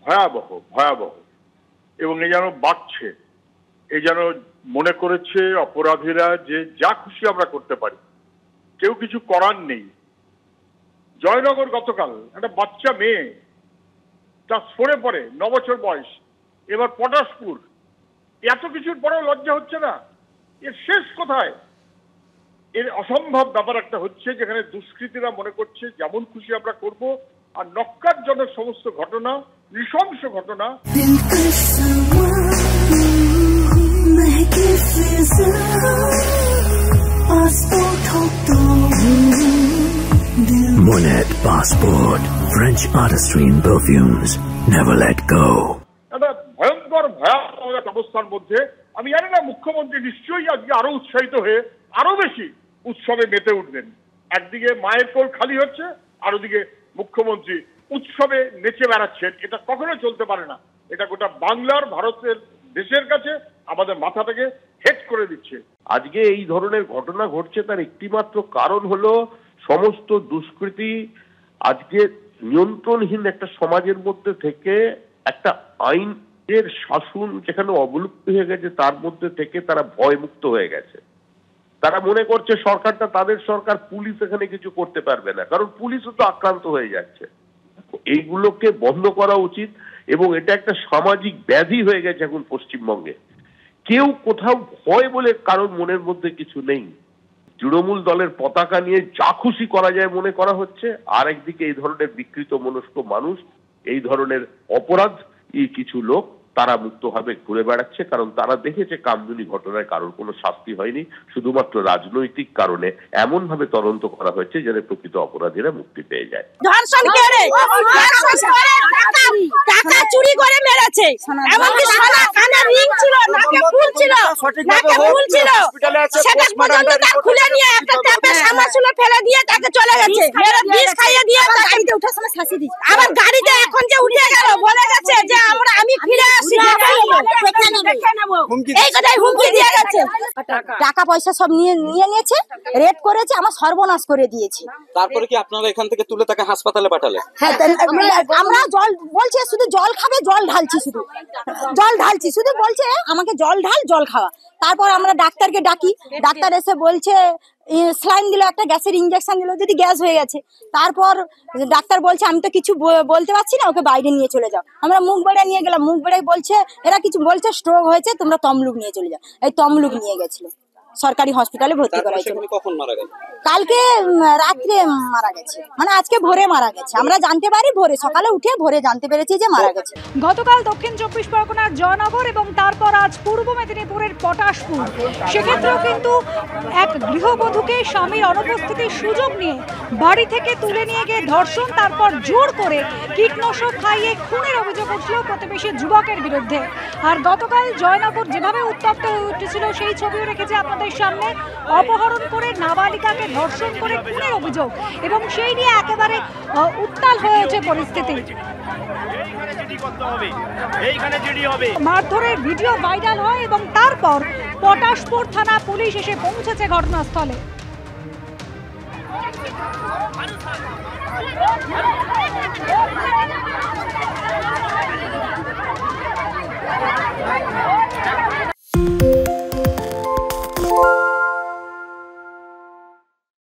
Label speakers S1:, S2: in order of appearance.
S1: ভয়াবহ ভয়াবহ, এবং এ যেন বাড়ছে। এ যেন মনে করেছে অপরাধীরা যে যা খুশি আমরা করতে পারি, কেউ কিছু করার নেই। জয়নগর গতকাল একটা বাচ্চা মেয়ে ক্লাস 4-এ পড়ে, 9 বছর বয়স, এবার পটাশপুর, এত কিছুর পরেও লজ্জা হচ্ছে না? এর শেষ কোথায়? এর অসম্ভব ব্যাপার একটা হচ্ছে যেখানে দুষ্কৃতীরা মনে করছে যেমন খুশি আমরা করব, আর নক্কারজনক সমস্ত ঘটনা, নৃশংস ঘটনা।
S2: Monet Passport, French artistry in perfumes, never let go.
S1: একটা ভয়ঙ্কর ভয়াবহ অবস্থার মধ্যে আমি জানি না, মুখ্যমন্ত্রী নিশ্চয়ই আজকে আরো উৎসাহিত হয়ে আরো বেশি উৎসবে মেতে উঠবেন। একদিকে মায়ের কোল খালি হচ্ছে, আর ওদিকে মুখ্যমন্ত্রী উৎসবে নেচে বেড়াচ্ছেন। এটা কখনো চলতে পারে না। এটা গোটা বাংলার, ভারতের, দেশের কাছে আমাদের মাথাটাকে হেট করে দিচ্ছে।
S3: আজকে এই ধরনের ঘটনা ঘটছে তার একটিমাত্র কারণ হলো সমস্ত দুষ্কৃতী আজকে নিয়ন্ত্রণহীন একটা সমাজের মধ্যে থেকে একটা আইনের শাসন যেখানে অবলুপ্ত হয়ে গেছে তার মধ্যে থেকে তারা ভয়মুক্ত হয়ে গেছে। তারা মনে করছে সরকারটা তাদের সরকার, পুলিশ এখানে কিছু করতে পারবে না, কারণ পুলিশও তো আক্রান্ত হয়ে যাচ্ছে। এইগুলোকে বন্ধ করা উচিত, এবং এটা একটা সামাজিক ব্যাধি হয়ে গেছে এখন পশ্চিমবঙ্গে। কেউ কোথাও ভয় বলে কারোর মনের মধ্যে কিছু নেই। তৃণমূল দলের পতাকা নিয়ে যা খুশি করা যায় মনে করা হচ্ছে, আর একদিকে এই ধরনের বিকৃত মনস্ক মানুষ, এই ধরনের অপরাধ কিছু লোক তারা মুক্তভাবে ঘুরে বেড়াচ্ছে, কারণ তারা দেখেছে কামদুনি ঘটনায় কারোর কোনো শাস্তি হয়নি, শুধুমাত্র রাজনৈতিক কারণে এমন ভাবে তদন্ত করা হয়েছে যেন প্রকৃত অপরাধীরা মুক্তি পেয়ে যায়।
S4: টাকা চুরি করে মেরেছে, এমনকি সোনা কানের রিং ছিল, নাকে ফুল ছিল, নাকে ফুল ছিল, সেটা পর্যন্ত তার খুলে নিয়ে একটা ট্যাপে সামাসুলো ফেলে দিয়ে তাকে চলে গেছে। মেরে বিষ খাইয়ে দিয়ে গাড়িতে উঠার সময় শাসি দিয়েছে। আবার গাড়িতে এখন যে উঠে গেল বলে গেছে যে আমি ফিরে আসি, এই কথাই হুমকি দিয়ে গেছে। টাকা পয়সা সব নিয়েছে, রেপ করেছে, আমার সর্বনাশ করে দিয়েছে।
S5: তারপরে কি আপনারা এখান থেকে তুলে তাকে হাসপাতালে পাঠালেন?
S4: হ্যাঁ, আমরা জল বলছে, শুধু জল খাবে, জল ঢালছি, শুধু জল ঢালছি, শুধু বলছে আমাকে জল ঢাল, জল খাওয়া। তারপর আমরা ডাক্তারকে ডাকি, ডাক্তার এসে বলছে স্লাইন দিল, একটা গ্যাসের ইঞ্জেকশন দিল, যদি গ্যাস হয়ে গেছে। তারপর ডাক্তার বলছে আমি তো কিছু বলতে পারছি না, ওকে বাইরে নিয়ে চলে যাও। আমরা মুখ বেড়ে নিয়ে গেলাম, মুখ বেড়ে বলছে এরা কিছু বলছে স্ট্রোক হয়েছে, তোমরা তমলুক নিয়ে চলে যাও। এই তমলুক নিয়ে গেছিল, সরকারি হসপিটালে ভর্তি করা হয়েছিল।
S5: কখন মারা গেল?
S4: কালকে রাত্রে মারা গেছে, মানে আজকে ভোরে মারা গেছে। আমরা জানতে পারি ভোরে, সকালে উঠে ভোরে জানতে পেরেছি যে মারা গেছে।
S6: গতকাল দক্ষিণ 24 পরগনার জয়নগর এবং তারপর আজ পূর্ব মেদিনীপুরের পটাশপুর, সেক্ষেত্রেও কিন্তু এক গৃহবধূকে স্বামীর অনুপস্থিতির সুযোগ নিয়ে বাড়ি থেকে তুলে নিয়ে গিয়ে ধর্ষণ, তারপর জোর করে কীটনাশক খাইয়ে খুনের অভিযোগ উঠল প্রতিবেশী যুবকের বিরুদ্ধে। আর গতকাল জয়নগর যেভাবে উত্তপ্ত হয়ে উঠেছিল সেই ছবিও রেখেছে আপনাদের সামনে। অপহরণ করে নাবালিকাকে ধর্ষণ করে খুনের অভিযোগ, এবং সেই নিয়ে একেবারে উত্তাল হয়ে ওঠে পরিস্থিতি। মারধরের ভিডিও ভাইরাল হয় এবং তারপর পটাশপুর থানা পুলিশ এসে পৌঁছেছে ঘটনাস্থলে।